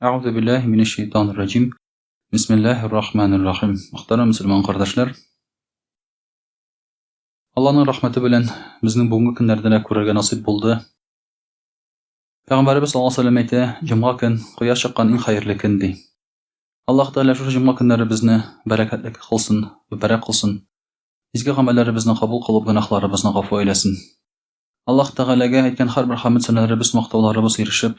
Euzu billahi mineşşeytanirracim. Bismillahirrahmanirrahim. Muhtaram Müslüman kardeşler, Allah'ın rahmeti bilen bizning bugungi kunlarda ko'rarga nasib bo'ldi. Payg'ambarimiz sollallohu alayhi vasallam aytdi, "Juma kun quyosh chiqqan eng xayrli kun" deydi. Alloh taolo shu juma kunlari bizni barakatli qilsin, barak qilsin. Bizga amallarimizni qabul qilib, gunohlarimizni g'afur aylasin. Alloh taolaga aytgan har bir hamd sanolarimiz, maqtovlarimiz erishib,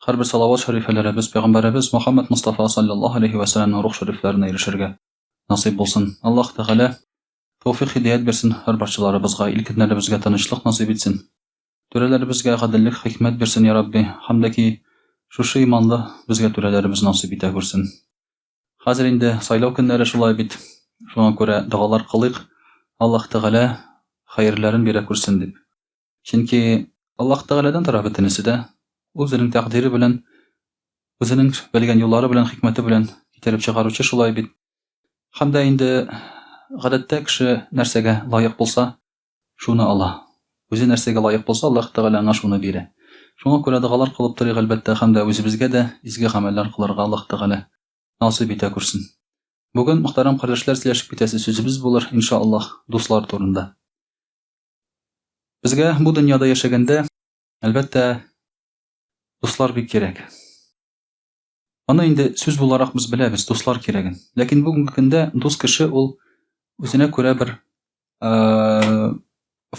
har bir salovat sharifalarimiz Payg'ambarimiz Muhammad Mustafa sallallohu alayhi va sallamning ruh shariflarini erishirga nasib bo'lsin. Alloh taolo tawfiq hidayat bersin har barchalarimizga, ilkinlarimizga tinchlik nasib etsin. To'ralarimizga adillik, hikmat bersin ya Rabbi. Hamdaki shu imonda bizga to'ralarimiz nasib eta ko'rsin. Hozir endi saylov kunlari shulay bit. Shunga ko'ra duolar qilaylik. Alloh taolo xayrlarini bera ko'rsin deb. Chunki Alloh taoladan taraf etinisida o'zining taqdiri bilan, o'zining bilgan yo'llari bilan, hikmati bilan yetirib chiqaruvchi shulay bit. Hamda endi g'adatda kishi narsaga loyiq bo'lsa, shuni Allah. O'zi narsaga loyiq bo'lsa, Alloh taolo ana shuni beradi. Shunga ko'ra duolar qilib turib albatta hamda o'zimizga-da izgi amallar qilarga Alloh taolo nasib eta ko'rsin. Bugun muhtaram qardoshlar, sizlashib ketasiz so'zimiz bo'lar inshaalloh do'stlar to'rinda. Bizga bu dunyoda yashaganda albatta do'stlar bek kerak. Ana endi so'z bo'laroq biz bilamiz, do'stlar kerakini. Lekin bugungi kunda do'st kishi ul o'zine ko'ra bir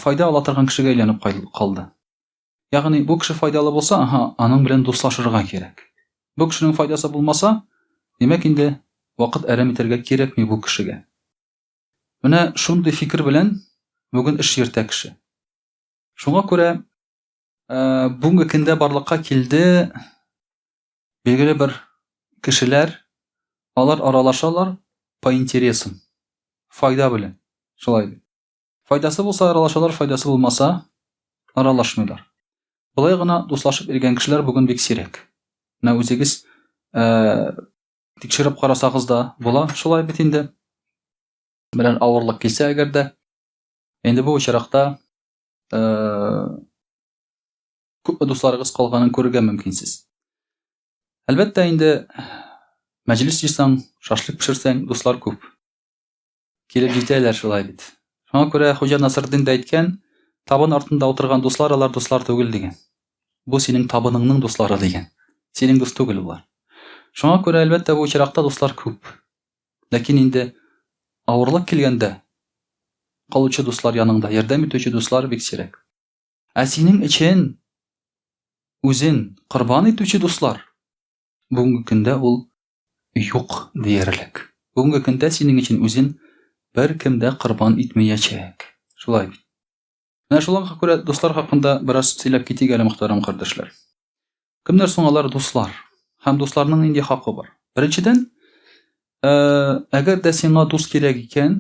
foyda ola turgan kishiga aylanib qoldi. Ya'ni bu kishi foydali bo'lsa, aning bilan do'stlashirga kerak. Bu kishining foydasi bo'lmasa, demak endi vaqt aram etarga kerakmi bu kishiga? Mana shunday fikr bilan bugun ish yurta kishi. Shunga ko'ra bugungi kunda barliqqa keldi belgili bir kishilar, ular aralashalar po interesim, foyda bilan. Shulay. Foydasi bo'lsa aralashalar, foydasi bo'lmasa aralashmaylar. Bulay gina do'stlashib yurgan kishilar bugun bek sirek. Mana o'zingiz tekshirib qarasag'izda bo'la, shulay bit endi. Bilan avurlik kelsa agarda endi bu uchraqda ko'p do'stlaringiz qolganini ko'rgan mumkinsiz. Albatta endi majlis yesang, shashlik pishirsang do'stlar ko'p. Kelib yetaylar shulay bit. Shunga ko'ra Xo'ja Nasriddin aytgan, tabın ortida o'tirgan do'stlar ular do'stlar tugul degan. Bu sening tabıningning do'stlari degan. Sening do'st tugul ular. Shunga ko'ra albatta bu uchraqda do'stlar ko'p. Lekin endi avurlik kelganda qoluvchi do'stlar yaningda, yordam etuvchi do'stlar bek kerak. Sening için o'zin qurbon etuvchi do'stlar bugungi kunda ul yo'q deyarlik. Bugungi kunda sening için o'zin bir kimda qurbon etmayacak. Shulay. Mana shunga ko'ra do'stlar haqida biroz so'zlab ketaylik muhtaram qardoshlar. Kimlar so'nglar do'stlar? Ham do'stlarning endi haqqi bor. Birinchidan, agar da senga do'st kerak ekan,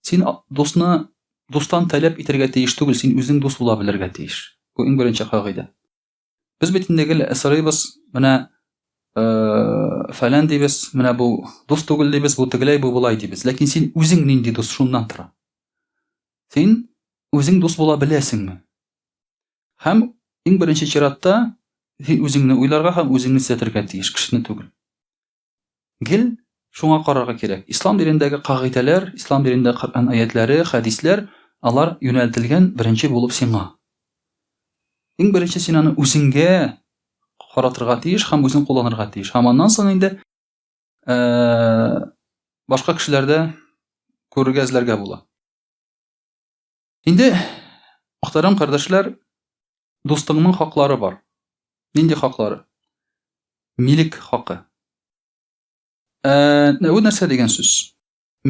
sen do'stni do'stdan talab etirga tegish tugul, sen o'zing do'st bo'la bilirga tegish. Bu eng birinchi qoida. Biz bitindagi asraymiz, mana falan deymiz, mana bu do'st tugul deymiz, bu tiglay bu bo'lay deymiz. Lekin sen o'zing nindi do'st shundan tura. Sen o'zing do'st bo'la bilasingmi? Ham eng birinchi chiratda sen o'zingni o'ylarga ham o'zingni setirga tegish, kishini tugul. Gil shunga qararga kerak. Islom dinidagi qoidalar, islom dinidagi Qur'on oyatlari, hadislar, ular yo'naltirilgan birinchi bo'lib senga. Eng birinchi sen uni o'zingga qaratirga tegish, ham o'zing qo'llanirga tegish. Hamandan so'ng endi boshqa kishilarda ko'rgazlarga bo'la. Endi muhtaram qardoshlar, do'stingning haqlari bor. Nindi haqlari? Milik haqqi. Bu narsa degan so'z.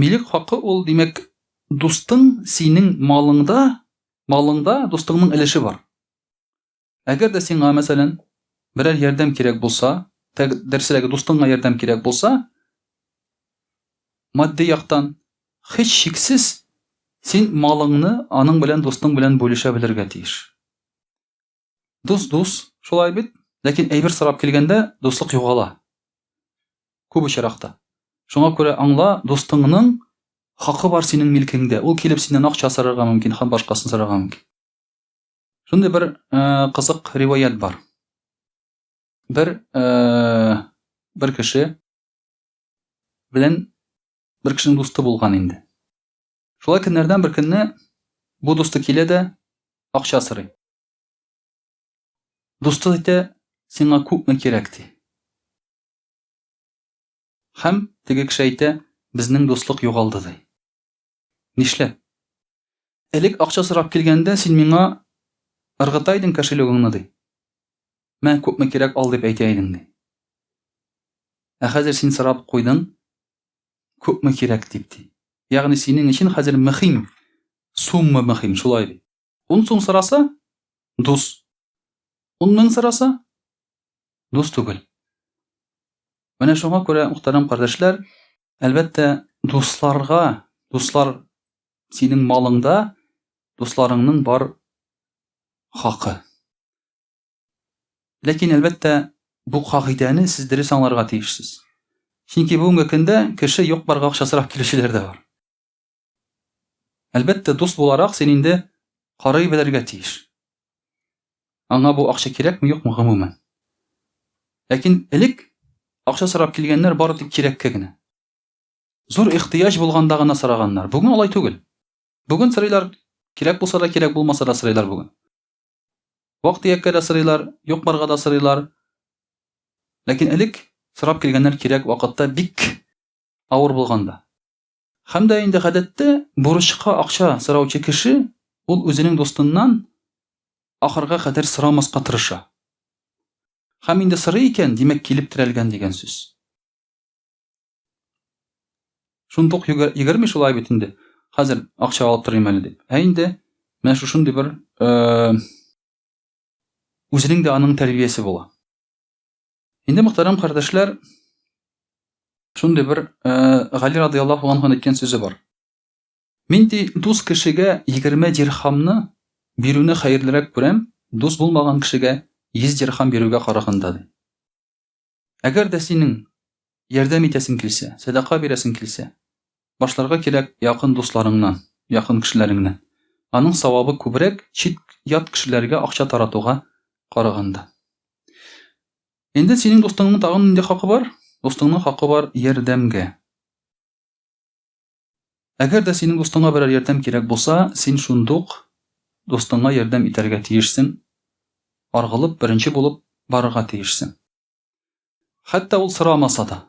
Milik haqqi ol demak, do'sting sening malingda do'stingning ilishi bor. Agarda senga masalan biror yordam kerak bo'lsa, darslariga do'stingga yordam kerak bo'lsa, moddiy yoqdan hech sheksiz sen malingni aning bilan do'sting bilan bo'lisha bilirga tegish. Do'st shulay bit, lekin ayber so'rab kelganda do'stlik yo'qola. Ko'p uchraqda. Shunga ko'ra angla do'stingning haqqi bor sening milkingda. U kelib sendan aqcha so'rarga mumkin, ham boshqasini so'rarga mumkin. Shunday bir qiziq rivoyat bor. bir кеше белән bir кешенең дусты булган инде. Шулай көннәрдән бер көнне бу дусты килә дә акча сорый. Дусты әйтә, сиңа күпме кирәк ди. Һәм теге кеше әйтә, безнең дуслык югалды ди. Нишләп? Элек акча сорап килгәндә син миңа ыргыта идең кошелегыңны ди. Мен күпме кирәк ал дип әйтә идең ди. Ә хәзер син сорап куйдың, күпме кирәк дип ди. Ягъни синең өчен хәзер мөһим, сумма мөһим, шулай ди. 10 сум сораса, дус. 10 мең сораса, дус түгел. Менә шуңа күрә, мөхтәрәм кардәшләр, әлбәттә, дуслар синең малыңда, дусларыңның бар хакы. Ләкин әлбәттә, бу кагыйдәне сез дөрес аңларга тиешсез. Чөнки бүгенге көндә кеше юк барга акча сорап килүчеләр дә бар. Әлбәттә, дус буларак син инде карый белергә тиеш. Аңа бу акча кирәкме, юкмы гомумән. Ләкин элек акча сорап килгәннәр бары тик кирәккә генә. Зур ихтыяҗ булганда гына сораганнар. Бүген алай түгел. Бүген сорыйлар, кирәк булса да, кирәк булмаса да сорыйлар бүген. Вакыт-төяккә дә сорыйлар, юк барга да сорыйлар. Ләкин элек сорап килгәннәр кирәк вакытта бик авыр булганда. Һәм дә инде гадәттә бурычка акча сораучы кеше ул үзенең дустыннан ахырга кадәр сорамаска тырыша. Һәм инде сорый икән, димәк килеп терәлгән дигән сүз. Шундук егерме шулай бит инде. Хәзер акча алып торыйм әле дип. Ә инде менә шушындый бер үзенең дә аның тәрбиясе була. Инде мөхтәрәм кардәшләр, шундый бер Гали радиллаһу анһу әйткән сүзе бар. Мин ди дус кешегә 20 дирхамны бирүне хәерлерәк күрәм, дус булмаган кешегә 100 дирхам бирүгә караганда ди. Әгәр дә синең ярдәм итәсең килсә, садака бирәсең килсә, башларга кирәк якын дусларыңнан, якын кешеләреңнән. Аның савабы күбрәк чит ят кешеләргә акча таратуга караганда. Инде синең дустыңның тагын нинди хакы бар? Дустыңның хакы бар ярдәмгә. Әгәр дә синең дустыңа берәр ярдәм кирәк булса, син шундук дустыңа ярдәм итәргә тиешсең. Аргылып, беренче булып барырга тиешсең. Хәтта ул сорамаса да.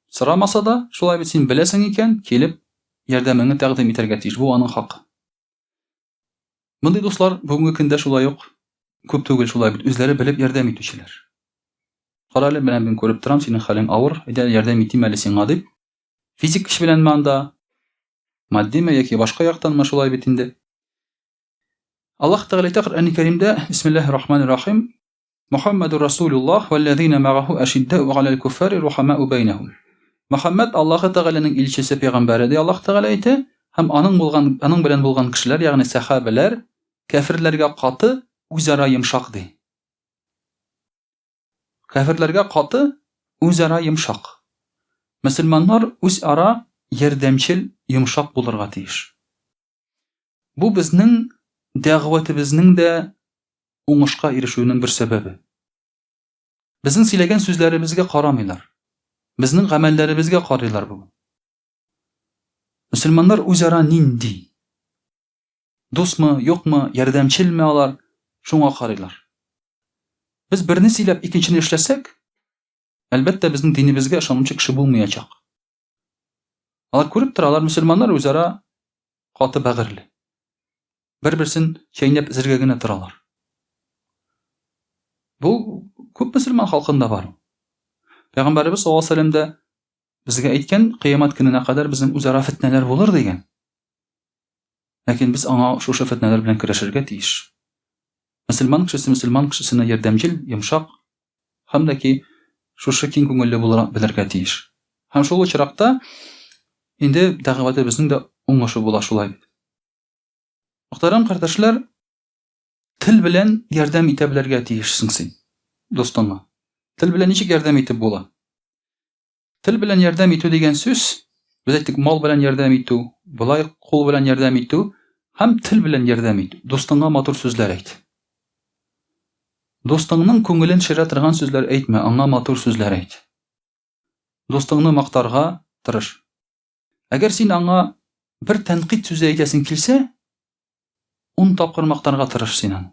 Сорамаса да, шулай бит син беләсең икән, килеп ярдәмеңне тәкъдим итәргә тиеш. Бу аның хакы. Мондый дуслар бүгенге көндә шулай ук күп түгел, шулай бит үзләре белеп ярдәм итүчеләр. Кара әле, менә мин күреп торам, синең хәлең авыр, әйдә ярдәм итим әле сиңа дип. Физик көч беләнме анда, матдиме яки башка яктанмы шулай бит инде. Аллаһ Тәгалә әйтә Коръән Кәримдә, Бисмиллаһир-рахманир-рахим, Мухаммаdur Расулуллаһ валлазина маъаху ашиддау галал куффари рухамау бәйнәһум. Мөхәммәд Аллаһ Тәгаләнең илчесе пәйгамбәре ди, Аллаһ Тәгалә әйтә, һәм аның белән булган кешеләр, ягъни сахабалар, кафирләргә каты, үзара йомшак ди. Кафирләргә каты, үзара йомшак. Мөселманнар үзара ярдәмчел, йомшак булырга тиеш. Бу безнең дәгъватыбызның да уңышка ирешүнең бер сәбәбе. Безнең сөйләгән сүзләребезгә карамыйлар. Безнең гамәлләребезгә карыйлар бүген. Мөселманнар үзара нинди? Дусмы, юкмы, ярдәмчелме алар? Шуңа карыйлар. Без берне сөйләп икенчене эшләсәк, әлбәттә безнең динебезгә ышанучы кеше булмаячак. Алар күреп торалар, мөселманнар үзара каты бәгырьле. Бер-берсен чәйнәп эзәргә генә торалар. Бу күп мөселман халкында бар. Пәйгамбәрбез саллаллаһу алейһи ва сәлләм дә безгә әйткән, кыямат көненә кадәр безнең үзара фитнәләр булыр дигән. Ләкин без аңа шушы фитнәләр белән көрәшергә тиеш. Мөселман кешесенә ярдәмчел, йомшак, һәм дә ки шушы киң күңелле булырга белергә тиеш. Һәм шул очракта инде дәгъватыбызның да уңышы була шулай бит. Мөхтәрәм кардәшләр, тел белән ярдәм итә белергә тиешсең син дустыңа. Тел белән ничек ярдәм итеп була? Тел белән ярдәм итү дигән сүз, без әйттек, мал белән ярдәм итү, булай кул белән ярдәм итү һәм тел белән ярдәм итү. Дустыңа матур сүзләр әйт. Достыңның көңілін шыра торган сүзләр әйтмә, аңа матур сүзләр әйт. Достыңны мактарга тырыш. Әгәр син аңа бер тәнкыйть сүзе әйтәсең килсә, 10 тапкыр мактарга тырыш син аны.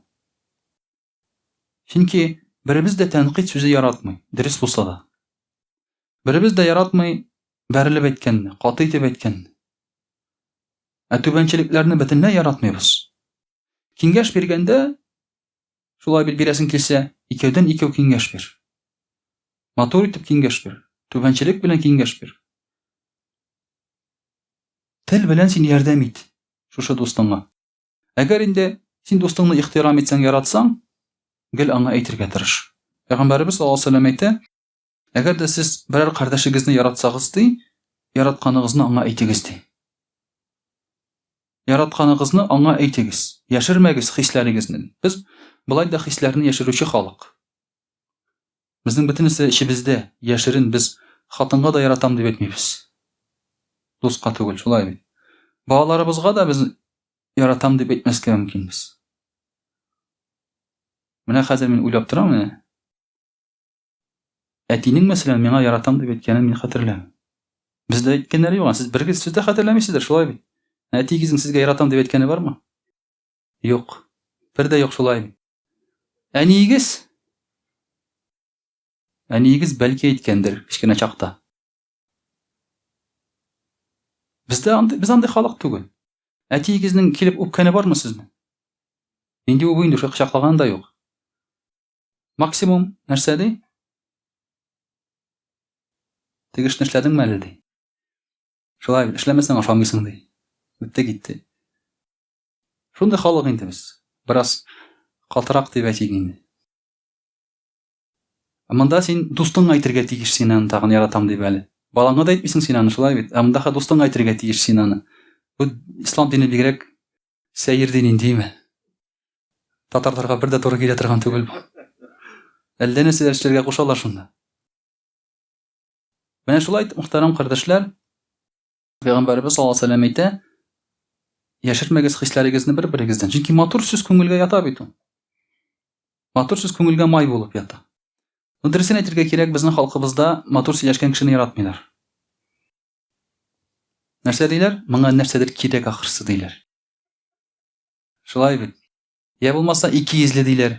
Чөнки беребез дә тәнкыйть сүзе яратмый, дөрес булса да. Беребез дә яратмый бәрелеп әйткәнне, каты итеп әйткәнне. Түбәнчелекләрне бөтенләй яратмыйбыз. Киңәш биргәндә, шулай бирәсең килсә, икәүдән икәү киңәш бир. Матур итеп киңәш бир. Түбәнчелек белән киңәш бир. Тел белән син ярдәм ит шушы достыңа. Әгәр инде син достыңны ихтирам итсәң, яратсаң, гел аңа әйтергә тырыш. Пәйгамбәрбез саллаллаһу алейһи ва сәллям әйтә: "Әгәр дә сез берәр кардәшегезне яратсагыз, яратканыгызны аңа әйтегез." Яратканыгызны аңа әйтегез. Яшермәгез хисләрегезне. Без булай да хисләрне яшерүче халык. Безнең бөтенесе ичебездә, яшерен без хатынга да яратам дип әйтмибез. Дуска түгел, шулай бит. Балаларыбызга да без яратам дип әйтмәскә мөмкинбез. Менә хәзер мин уйлап торам, менә. Әтинең мәсәлән миңа яратам дип әйткәнен мин хәтерләмим. Бездә әйткәннәре юк, сез бер сүз дә хәтерләмисездер, шулай бит. Әтигезнең сезгә яратам дип әйткәне бармы? Юк. Бер дә юк, шулай бит. Әниегез бәлки әйткәндер, кичкенә чакта. Без андый халык түгел. Әтигезнең килеп үпкәне бармы сезне? Инде үбү инде кычаклаган да юк. Максимум нәрсә ди? Тегеш эшләдеңме әле ди? Шулай бит, эшләмәсәң ашамыйсың ди. Үтте китте. Шундай халык инде без. Бераз катырак дип әйтик инде. Монда син дустыңа әйтергә тиеш син аны тагын яратам дип әле. Балаңа да әйтмисең син аны, шулай бит. Монда дустыңа әйтергә тиеш син аны. Бу ислам дине бигрәк сәер дин индеме? Татарларга бер дә туры килә торган түгел бу. Әллә нәрсә эшләргә кушалар шунда. Менә шулай, мөхтәрәм кардәшләр, Пәйгамбәрбез саллаллаһу алейһи ва сәллям әйтә: "Яшермәгез хисләрегезне бер-берегездән, чөнки матур сүз күңелгә ята бит ул. Матур сүз күңелгә май булып ята." Дөресен әйтергә кирәк, безнең халкыбызда матур сөйләшкән кешене яратмыйлар. Нәрсә диләр? Моңа нәрсәдер кирәк ахырсы диләр. Шулай бит. Я булмаса икейизле диләр.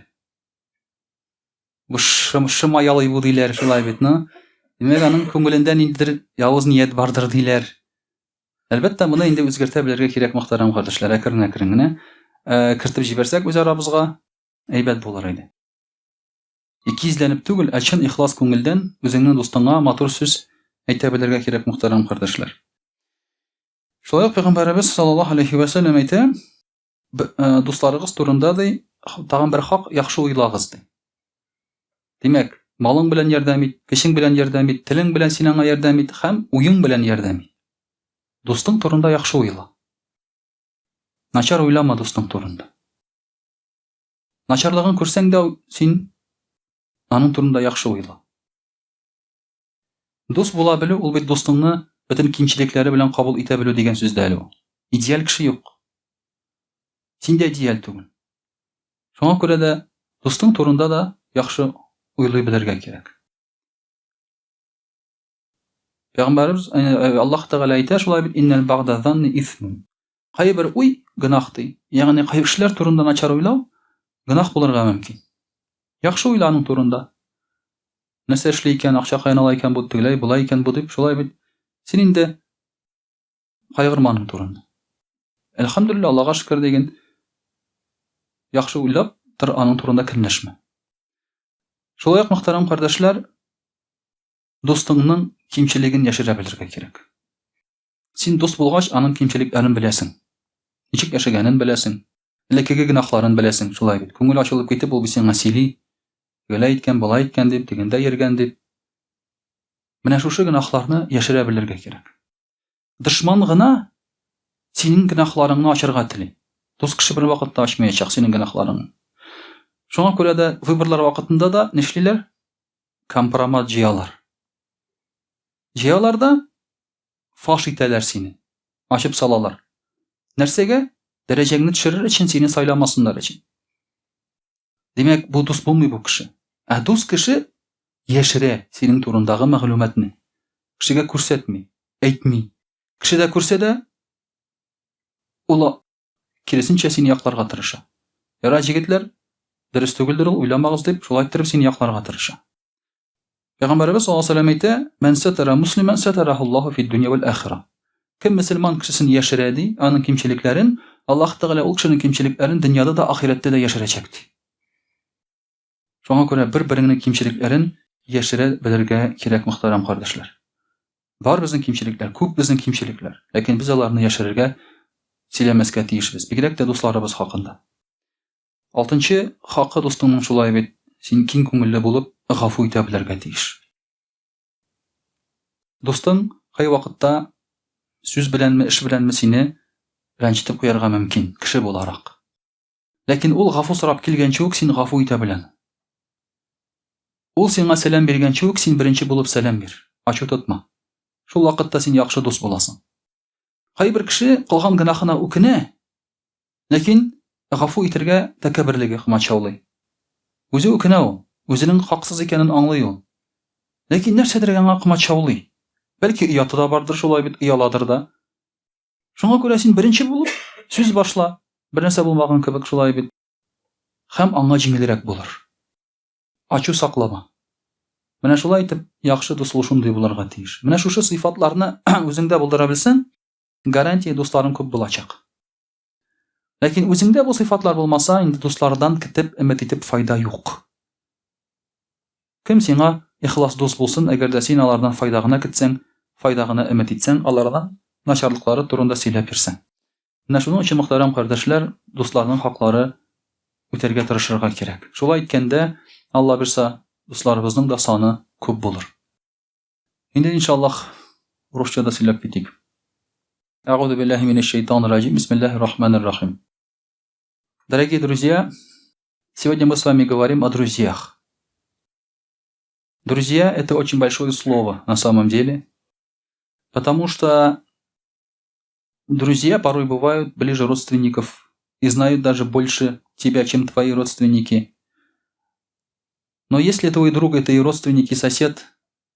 Бу шыма ялый бу диләр, шулай бит, ну. Демәк, аның күңелендә ниндидер явыз ният бардыр диләр. Әлбәттә, моны инде үзгәртә белергә кирәк, мөхтәрәм кардәшләр, әкрен-әкрен генә кертеп җибәрсәк үз арабызга әйбәт булыр иде. Икейизләнеп түгел, чын ихлас күңелдән үзеңнең дустыңа матур сүз әйтә белергә кирәк, мөхтәрәм кардәшләр. Шулай ук Пәйгамбәрбез саллаллаһу алейһи ва сәллям әйтә: "Дусларыгыз турында тагын бер хак, яхшы уйлагыз" ди. Димәк, малың белән ярдәм ит, көчең белән ярдәм ит, телең белән син аңа ярдәм ит һәм уең белән ярдәм ит. Дустың турында яхшы уйла. Начар уйлама дустың турында. Начарлыгын күрсәң дә син аның турында яхшы уйла. Дус була белү, ул бит дустыңны бөтен кимчелекләре белән кабул итә белү дигән сүз дә әле ул. Идеаль кеше юк. Син дә идеаль түгел. Шуңа күрә дә дустың турында да яхшы уйлый белергә кирәк. Пәйгамбәрбез Аллаһ Тәгалә әйтә, шулай бит: "Иннал бa'да занни исмун." Кайбер уй гынах ди. Ягъни кайбер кешеләр турында начар уйлау гынах булырга мөмкин. Яхшы уйла аның турында. Нәрсә эшли икән, акча кайнала икән, бу тегеләй, булай икән, бу дип, шулай бит. Син инде кайгырма аның турында. Әлхәмдүлилләh, Аллаһка шөкер дигән яхшы уйлап тор, аның турында көнләшмә. Шулай ук, мөхтәрәм кардәшләр, достыңның кимчелеген яшерә белергә кирәк. Син дуст булгач, аның кимчелекләрен беләсең. Ничек яшәгәнен беләсең. Элеккеге гынахларын беләсең, шулай бит. Күңел ачылып китеп, ул сиңа сөйли. Гөләй иткән, булай иткән дип, дигәндә йөргән дип. Менә шушы гынахларны яшерә белергә кирәк. Дошман гына синең гынахларыңны ачарга тели. Дус кеше бер вакытта ачмаячак синең гынахларыңны. Шуңа күрә дә выборлар вакытында да нишлиләр? Компромат җыялар. Җыяларда фаш итәләр сине. Ачып салалар. Нәрсәгә? Дәрәҗәңне төшерер өчен, сине сайламасыннар өчен. Демәк, бу дус булмый бу кеше. Ә дус кеше яшерә синең турындагы мәгълүматны. Кешегә күрсәтми, әйтми. Кеше дә күрсә дә, ул киресенчә сине якларга тырыша. Яра, җегетләр, дөрес түгелдер ул, уйламагыз дип, шулай иттереп сине якларга тырыша. Пәйгамбәрбез саллаллаһу алейһи ва сәллям әйтә: "Ман сатара муслиман сатараху Аллаһу фид дөнья вал ахира." Кем мөселман кешесен яшерә ди, аның кимчелекләрен, Аллаһ Тәгалә ул кешенең кимчелекләрен дөньяда да, ахиратта да яшерәчәк ди. Шуңа күрә бер-береңнең кимчелекләрен яшерә белергә кирәк, мөхтәрәм кардәшләр. Бар безнең кимчелекләр, күп безнең кимчелекләр, ләкин biz аларны яшерергә, сөйләмәскә тиешбез, бигрәк тә дусларыбыз хакында. 6нчы хакы дустыңның шулай бит, син киң күңелле булып, гафу итә белергә тиеш. Дустың кай вакытта сүз беләнме, эш беләнме сине рәнҗетеп куярга мөмкин, кеше буларак. Ләкин ул гафу сорап килгәнче үк син гафу итә белән. Ул сиңа сәлам биргәнче үк син беренче булып сәлам бир. Ачу тотма. Шул вакытта син яхшы дус буласың. Кайбер кеше кылган гынахына үкенә, ләкин гафу итәргә тәкәбберлеге кымачаулый. Үзе үкенә ул, үзенең хаксыз икәнен аңлый ул. Ләкин нәрсәдер аңа кымачаулый. Бәлки ояты да бардыр, шулай бит ояладыр да. Шуңа күрә син беренче булып сүз башла, бернәрсә булмаган кебек шулай бит. Һәм аңа җиңелрәк булыр. Ачу саклама. Менә шулай итеп, яхшы дус ул шундый булырга тиеш. Менә шушы сыйфатларны үзеңдә булдыра белсәң, гарантия дусларың күп булачак. Ләкин үзеңдә бу сыйфатлар булмаса, инде дуслардан көтеп, өмет итеп файда юк. Кем сиңа ихлас дус булсын, әгәр дә син алардан файда гына көтсәң, файда гына өмет итсәң, алардан начарлыклары турында сөйләп бирсәң. Менә шуның өчен, мөхтәрәм кардәшләр, дусларның хаклары үтәргә тырышырга кирәк. Шулай иткәндә, Алла бирсә, дусларыбызның да саны күп булыр. Инде иншаллах русчада сөйләп битик. А'удhu billahi minash shaitanir rajim. Бисмиллахир рахманир рахим. Дорогие друзья, сегодня мы с вами говорим о друзьях. Друзья — это очень большое слово на самом деле, потому что друзья порой бывают ближе родственников и знают даже больше тебя, чем твои родственники. Но если твой друг — это и родственник, и сосед,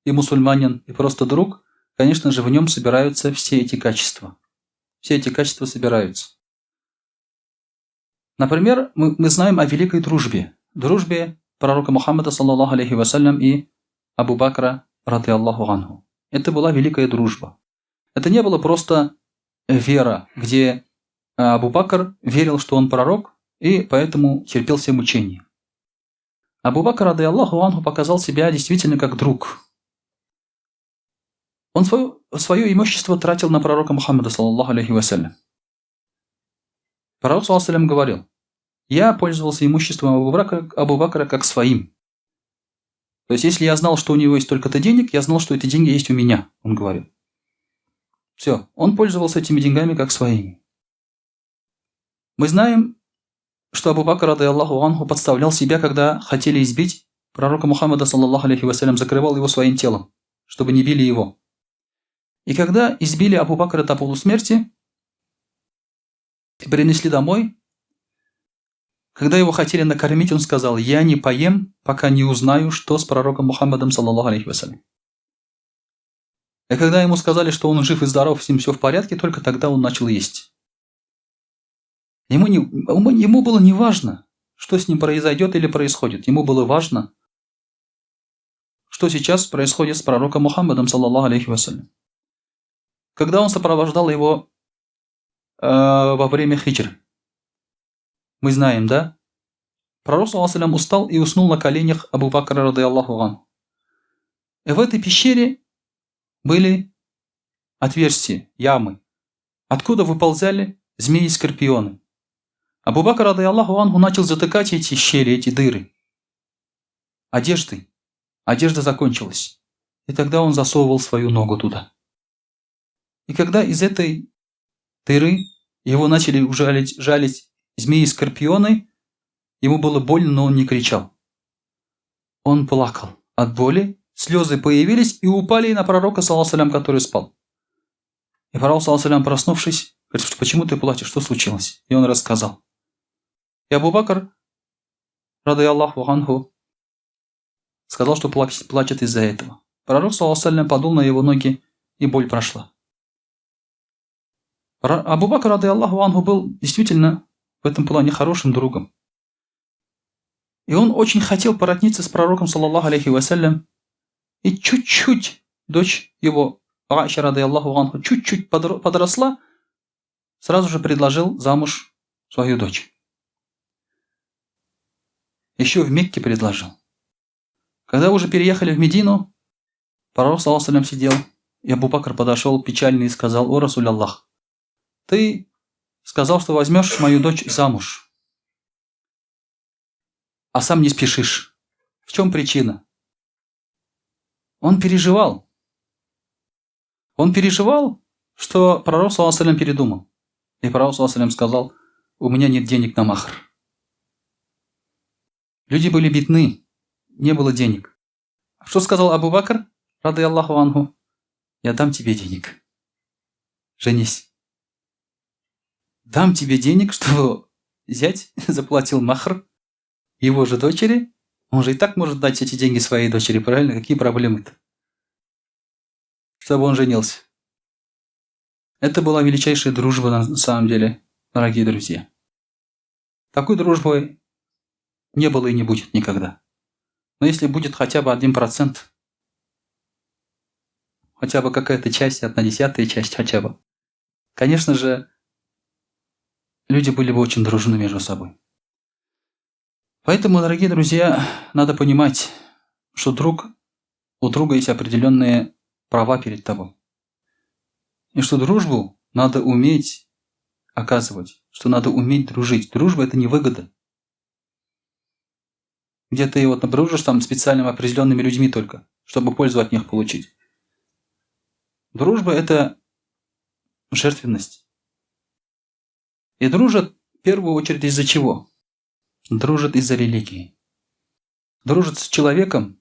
и мусульманин, и просто друг, конечно же, в нем собираются все эти качества. Все эти качества собираются. Например, мы знаем о великой дружбе. Дружбе пророка Мухаммада, саллаллаху алейхи вассалям, и Абу Бакра, ради Аллаху анху. Это была великая дружба. Это не было просто вера, где Абу Бакр верил, что он пророк, и поэтому терпел все мучения. Абу Бакр, ради Аллаху анху, показал себя действительно как друг. Он свое имущество тратил на пророка Мухаммада, саллаллаху алейхи вассалям. Пророк, саллаллаху алейхи, говорил: я пользовался имуществом Абу Бакра как своим. То есть, если я знал, что у него есть только-то денег, я знал, что эти деньги есть у меня, он говорил. Все, он пользовался этими деньгами как своими. Мы знаем, что Абу Бакр, ради Аллаху анху, подставлял себя, когда хотели избить пророка Мухаммада, саллаллаху алейхи вассалям, закрывал его своим телом, чтобы не били его. И когда избили Абу Бакра до полусмерти, принесли домой, когда его хотели накормить, он сказал: я не поем, пока не узнаю, что с пророком Мухаммадом, саллаллаху алейхи вассалям. И когда ему сказали, что он жив и здоров, с ним все в порядке, только тогда он начал есть. Ему было не важно, что с ним произойдет или происходит. Ему было важно, что сейчас происходит с пророком Мухаммадом, саллаллаху алейхи вассалям. Когда он сопровождал его во время хиджры, мы знаем, да? Пророк, саллаллаху алейхи вассалям, устал и уснул на коленях Абу Бакра, ради Аллаху анху. И в этой пещере были отверстия, ямы, откуда выползали змеи и скорпионы. Абу Бакр, ради Аллаху анху, начал затыкать эти щели, эти дыры одеждой. Одежда закончилась. И тогда он засовывал свою ногу туда. И когда из этой дыры его начали жалить змеи и скорпионы, ему было больно, но он не кричал. Он плакал от боли, слезы появились и упали на пророка, саллаллаху алейхи, который спал. И пророк, саллаллаху алейхи, проснувшись, говорит: почему ты плачешь, что случилось? И он рассказал. И Абу Бакр рады Аллаху анху, сказал, что плачет из-за этого. Пророк, саллаллаху алейхи ва саллям, подул на его ноги, и боль прошла. Абу Бакр, рады Аллаху анху, был действительно в этом плане хорошим другом. И он очень хотел породниться с пророком, саллаллаху алейхи ва саллям, и чуть-чуть дочь его, Аиша, рады Аллаху анху, чуть-чуть подросла, сразу же предложил замуж свою дочь. Еще в Мекке предложил. Когда уже переехали в Медину, пророк, саллаллаху алейхи ва саллям, сидел, и Абу Бакр подошел печальный и сказал: «О Расуль Аллах, ты сказал, что возьмешь мою дочь замуж, а сам не спешишь. В чем причина?» Он переживал. Он переживал, что пророк, саллаллаху алейхи ва саллям, передумал. И пророк, саллаллаху алейхи ва саллям, сказал: «У меня нет денег на махр». Люди были бедны, не было денег. Что сказал Абу Бакр, рады Аллаху анху? «Я дам тебе денег. Женись. Дам тебе денег, чтобы зять заплатил махр его же дочери. Он же и так может дать эти деньги своей дочери, правильно? Какие проблемы-то? Чтобы он женился». Это была величайшая дружба на самом деле, дорогие друзья. Такой дружбы не было и не будет никогда. Но если будет хотя бы 1%, хотя бы какая-то часть, 1/10 часть хотя бы, конечно же, люди были бы очень дружны между собой. Поэтому, дорогие друзья, надо понимать, что у друга есть определенные права перед тобой. И что дружбу надо уметь оказывать, что надо уметь дружить. Дружба – это не выгода. Где ты вот дружишь там специальными определенными людьми только, чтобы пользу от них получить. Дружба – это жертвенность. И дружат в первую очередь из-за чего? Дружат из-за религии. Дружат с человеком,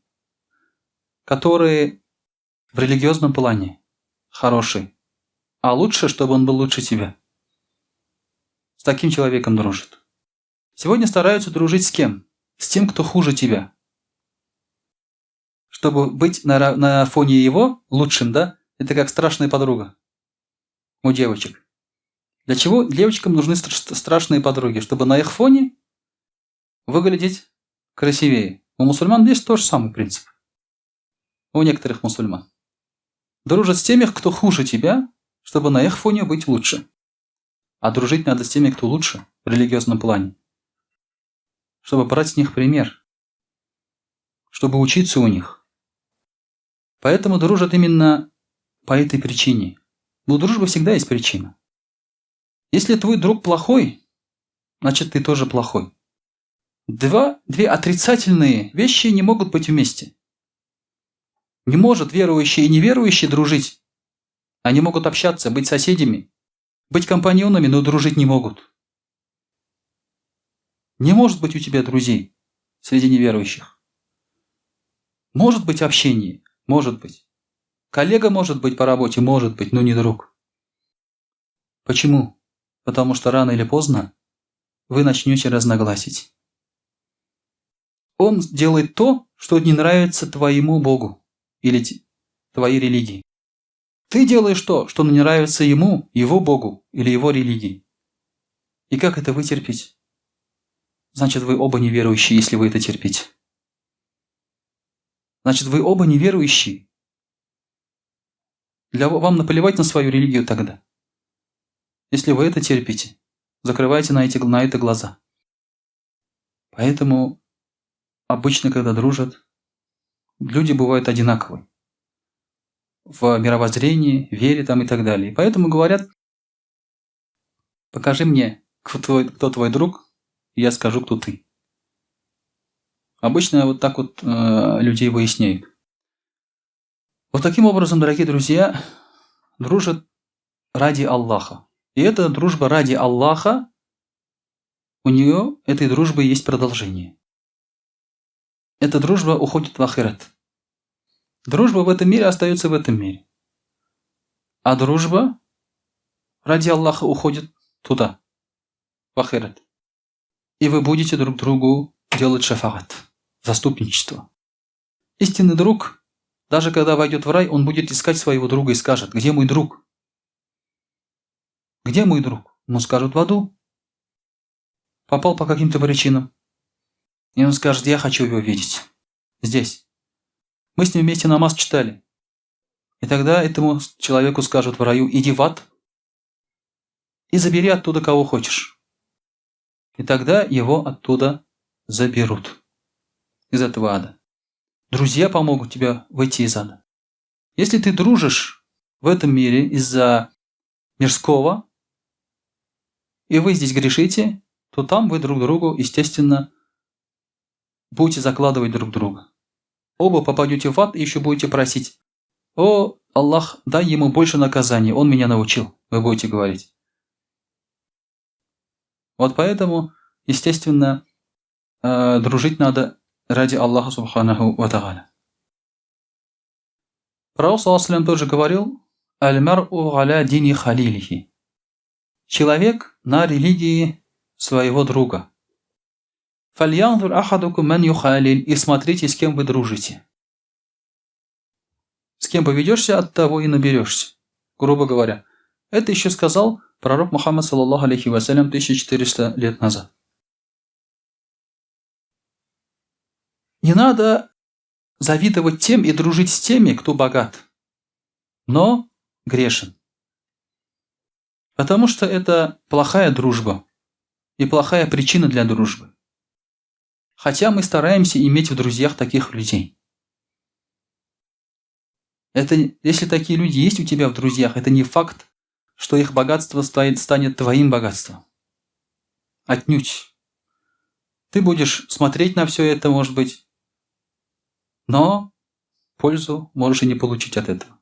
который в религиозном плане хороший, а лучше, чтобы он был лучше тебя. С таким человеком дружат. Сегодня стараются дружить с кем? С тем, кто хуже тебя. Чтобы быть на фоне его лучшим, да? Это как страшная подруга у девочек. Для чего девочкам нужны страшные подруги? Чтобы на их фоне выглядеть красивее. У мусульман есть тот же самый принцип. У некоторых мусульман. Дружат с теми, кто хуже тебя, чтобы на их фоне быть лучше. А дружить надо с теми, кто лучше в религиозном плане. Чтобы брать с них пример. Чтобы учиться у них. Поэтому дружат именно по этой причине. Но у дружбы всегда есть причина. Если твой друг плохой, значит ты тоже плохой. Две отрицательные вещи не могут быть вместе. Не может верующий и неверующий дружить. Они могут общаться, быть соседями, быть компаньонами, но дружить не могут. Не может быть у тебя друзей среди неверующих. Может быть общение, может быть. Коллега может быть по работе, может быть, но не друг. Почему? Потому что рано или поздно вы начнете разногласить. Он делает то, что не нравится твоему Богу или твоей религии. Ты делаешь то, что не нравится ему, его Богу или его религии. И как это вытерпеть? Значит, вы оба неверующие, если вы это терпите. Значит, вы оба неверующие. Вам наплевать на свою религию тогда. Если вы это терпите, закрывайте на это глаза. Поэтому обычно, когда дружат, люди бывают одинаковые. В мировоззрении, вере там и так далее. И поэтому говорят: покажи мне, кто твой друг, и я скажу, кто ты. Обычно вот так вот людей выясняют. Вот таким образом, дорогие друзья, дружат ради Аллаха. И эта дружба ради Аллаха, у нее, этой дружбы есть продолжение. Эта дружба уходит в ахират. Дружба в этом мире остается в этом мире. А дружба ради Аллаха уходит туда, в ахират. И вы будете друг другу делать шафаат, заступничество. Истинный друг, даже когда войдет в рай, он будет искать своего друга и скажет: где мой друг? Где мой друг? Ему скажут: в аду. Попал по каким-то причинам. И он скажет: я хочу его видеть. Здесь. Мы с ним вместе намаз читали. И тогда этому человеку скажут в раю: иди в ад и забери оттуда кого хочешь. И тогда его оттуда заберут. Из этого ада. Друзья помогут тебе выйти из ада. Если ты дружишь в этом мире из-за мирского, и вы здесь грешите, то там вы друг другу, естественно, будете закладывать друг друга. Оба попадете в ад и еще будете просить: о, Аллах, дай ему больше наказания, он меня научил. Вы будете говорить. Вот поэтому, естественно, дружить надо ради Аллаха Субханаху ва Тааля. Пророк ﷺ тоже говорил: «Аль-мар'у аля дини халилихи». Человек на религии своего друга. «Фальянзур ахадукум ман юхалиль». И смотрите, с кем вы дружите. С кем поведешься, от того и наберешься. Грубо говоря. Это еще сказал пророк Мухаммад саллаллаху алейхи вассалям 1400 лет назад. Не надо завидовать тем и дружить с теми, кто богат, но грешен. Потому что это плохая дружба и плохая причина для дружбы. Хотя мы стараемся иметь в друзьях таких людей. Если такие люди есть у тебя в друзьях, это не факт, что их богатство станет твоим богатством. Отнюдь. Ты будешь смотреть на все это, может быть, но пользу можешь и не получить от этого.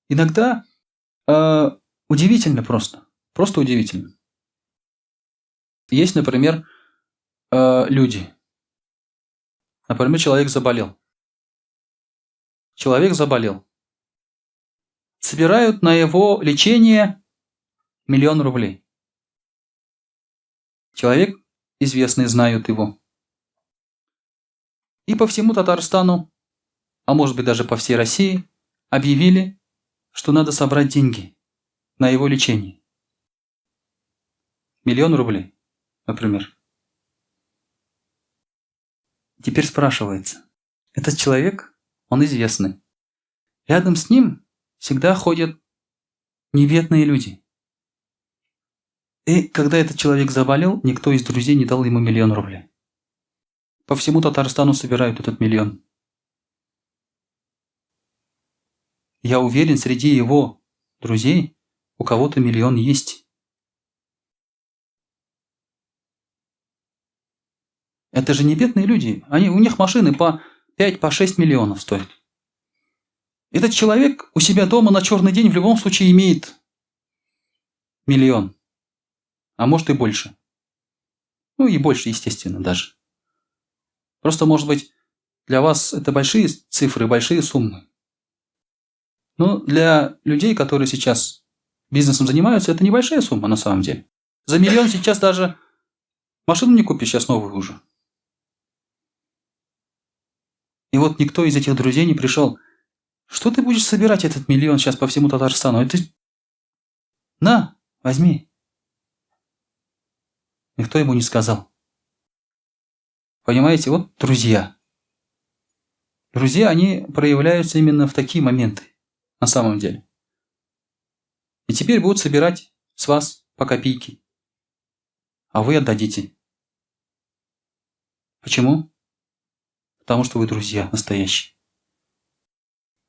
Иногда удивительно просто. Просто удивительно. Есть, например, люди. Например, человек заболел. Собирают на его лечение 1 000 000 рублей. Человек известный, знают его. И по всему Татарстану, а может быть даже по всей России, объявили, что надо собрать деньги на его лечение. 1 000 000 рублей, например. Теперь спрашивается, этот человек, он известный. Рядом с ним всегда ходят неветные люди. И когда этот человек заболел, никто из друзей не дал ему 1 000 000 рублей. По всему Татарстану собирают этот 1 000 000. Я уверен, среди его друзей у кого-то 1 000 000 есть. Это же не бедные люди. У них машины по 5-6 миллионов стоят. Этот человек у себя дома на черный день в любом случае имеет 1 000 000. А может и больше. Ну и больше, естественно, даже. Просто, может быть, для вас это большие цифры, большие суммы. Но для людей, которые сейчас бизнесом занимаются, это небольшая сумма на самом деле. За 1 000 000 сейчас даже машину не купишь, сейчас новую уже. И вот никто из этих друзей не пришел. Что ты будешь собирать этот 1 000 000 сейчас по всему Татарстану? Это... На, возьми. Никто ему не сказал. Понимаете, вот друзья. Друзья, они проявляются именно в такие моменты, на самом деле. И теперь будут собирать с вас по копейке. А вы отдадите. Почему? Потому что вы друзья настоящие.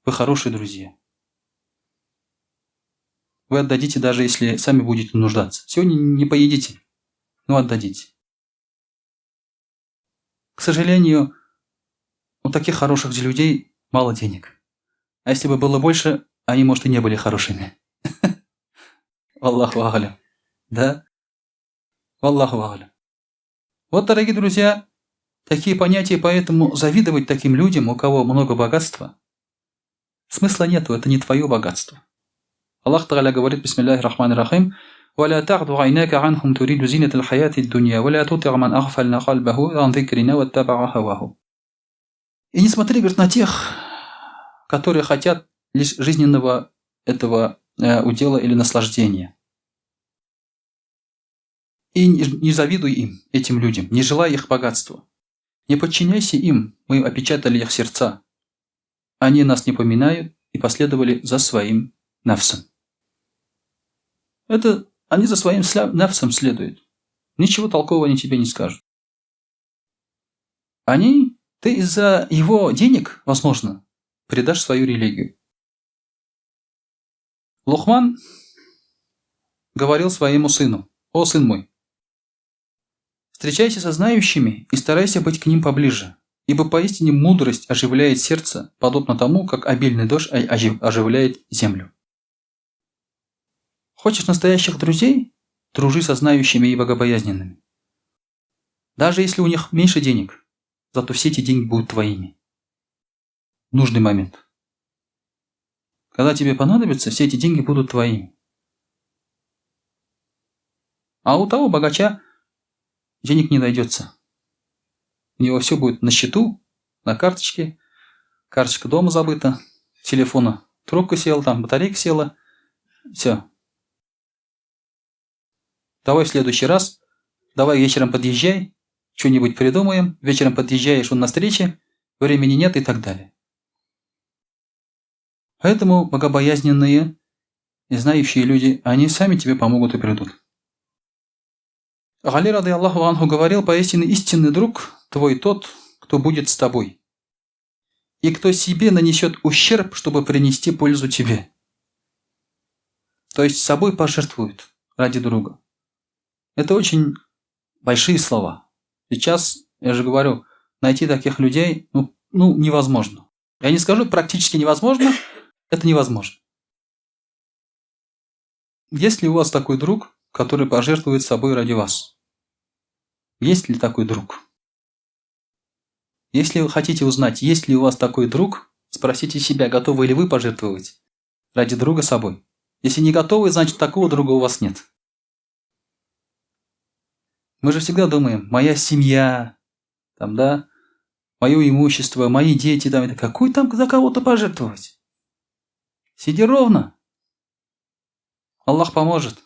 Вы хорошие друзья. Вы отдадите, даже если сами будете нуждаться. Сегодня не поедите, но отдадите. К сожалению, у таких хороших людей мало денег. А если бы было больше, они, может, и не были хорошими. Аллаху а'алям. Да? Аллаху а'алям. Вот, дорогие друзья, такие понятия, поэтому завидовать таким людям, у кого много богатства, смысла нету, это не твое богатство. Аллах Та'аля говорит: бисмиллахи рахмани рахим, ولا تعد عيناك عنهم تريد زينة الحياة الدنيا ولا تطع من أغفلنا قلبه عن ذكرنا واتبع هواه. И не смотри, говорит, на тех, которые хотят лишь жизненного этого удела или наслаждения. И не завидуй им, этим людям, не желай их богатства. Не подчиняйся им, мы опечатали их сердца. Они нас не поминают и последовали за своим нафсом. Это они за своим нафсом следуют. Ничего толкового они тебе не скажут. Ты из-за его денег, возможно, предашь свою религию. Лухман говорил своему сыну: «О, сын мой, встречайся со знающими и старайся быть к ним поближе, ибо поистине мудрость оживляет сердце, подобно тому, как обильный дождь оживляет землю». Хочешь настоящих друзей? Дружи со знающими и богобоязненными. Даже если у них меньше денег, зато все эти деньги будут твоими. В нужный момент. Когда тебе понадобится, все эти деньги будут твоими. А у того богача денег не найдется. У него все будет на счету, на карточке. Карточка дома забыта, телефона трубка села, там батарейка села. Все. Давай в следующий раз, давай вечером подъезжай, что-нибудь придумаем, вечером подъезжаешь, он на встрече, времени нет и так далее. Поэтому богобоязненные и знающие люди, они сами тебе помогут и придут. Али рады Аллаху анху говорил: поистине истинный друг твой тот, кто будет с тобой, и кто себе нанесет ущерб, чтобы принести пользу тебе. То есть собой пожертвует ради друга. Это очень большие слова. Сейчас, я же говорю, найти таких людей, невозможно. Я не скажу практически невозможно, это невозможно. Есть ли у вас такой друг, который пожертвует собой ради вас? Есть ли такой друг? Если вы хотите узнать, есть ли у вас такой друг, спросите себя, готовы ли вы пожертвовать ради друга собой. Если не готовы, значит такого друга у вас нет. Мы же всегда думаем: моя семья, мое имущество, мои дети, это какой там за кого-то пожертвовать? Сиди ровно. Аллах поможет.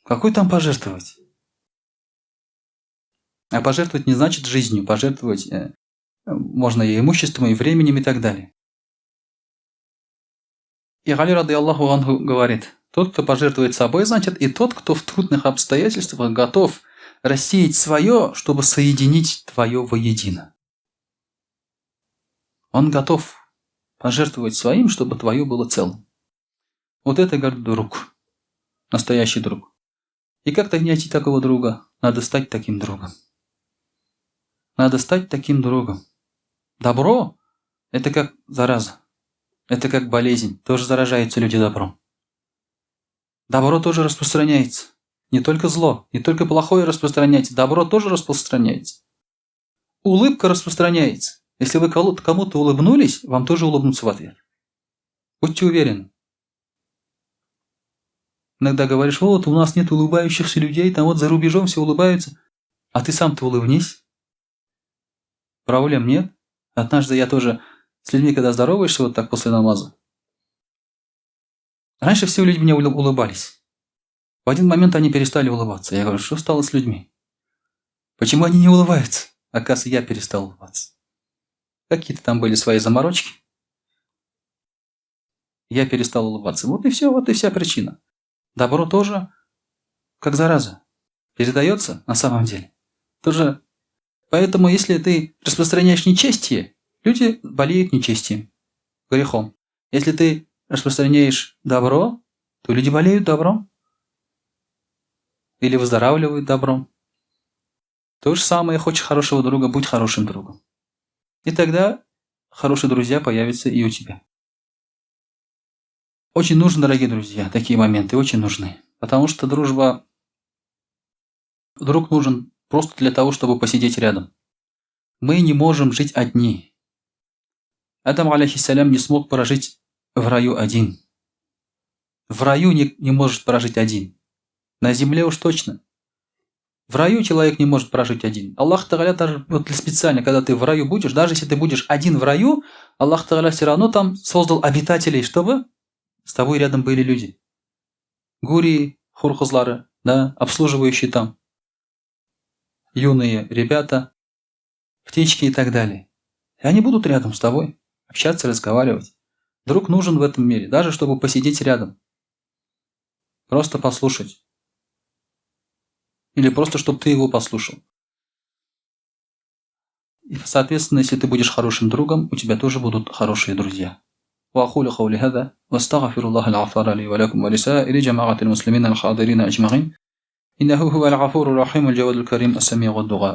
Какой там пожертвовать? А пожертвовать не значит жизнью. Пожертвовать можно и имуществом, и временем, и так далее. И Али рады Аллаху анху говорит: тот, кто пожертвует собой, значит и тот, кто в трудных обстоятельствах готов рассеять свое, чтобы соединить твое воедино. Он готов пожертвовать своим, чтобы твое было целым. Вот это, говорит, друг. Настоящий друг. И как-то найти такого друга? Надо стать таким другом. Надо стать таким другом. Добро – это как зараза. Это как болезнь. Тоже заражаются люди добром. Добро тоже распространяется. Не только зло, не только плохое распространяется. Добро тоже распространяется. Улыбка распространяется. Если вы кому-то улыбнулись, вам тоже улыбнутся в ответ. Будьте уверены. Иногда говоришь: вот у нас нет улыбающихся людей, там вот за рубежом все улыбаются. А ты сам-то улыбнись. Проблем нет. Однажды я тоже с людьми, когда здороваешься вот так после намаза. Раньше все люди мне улыбались. В один момент они перестали улыбаться. Я говорю: что стало с людьми? Почему они не улыбаются? Оказывается, я перестал улыбаться. Какие-то там были свои заморочки. Я перестал улыбаться. Вот и все, вот и вся причина. Добро тоже, как зараза, передается на самом деле. Тоже. Поэтому, если ты распространяешь нечестие, люди болеют нечестием, грехом. Если ты распространяешь добро, то люди болеют добром. Или выздоравливают добром. То же самое: хочешь хорошего друга, будь хорошим другом. И тогда хорошие друзья появятся и у тебя. Очень нужны, дорогие друзья, такие моменты, очень нужны. Потому что друг нужен просто для того, чтобы посидеть рядом. Мы не можем жить одни. Адам, алейхиссалям, не смог прожить в раю один. В раю не может прожить один. На земле уж точно. В раю человек не может прожить один. Аллах Тааля даже вот специально, когда ты в раю будешь, даже если ты будешь один в раю, Аллах Тааля все равно там создал обитателей, чтобы с тобой рядом были люди. Гурии, хурхузлары, да, обслуживающие там юные ребята, птички и так далее. И они будут рядом с тобой, общаться, разговаривать. Друг нужен в этом мире, даже чтобы посидеть рядом. Просто послушать. Или просто, чтобы ты его послушал. И, соответственно, если ты будешь хорошим другом, у тебя тоже будут хорошие друзья. وأقول قولي هذا واستغفر الله الغفار لي ولكم ولسائر جماعة المسلمين الحاضرين أجمعين إنه هو الغفور الرحيم الجواد الكريم السميع الدعاء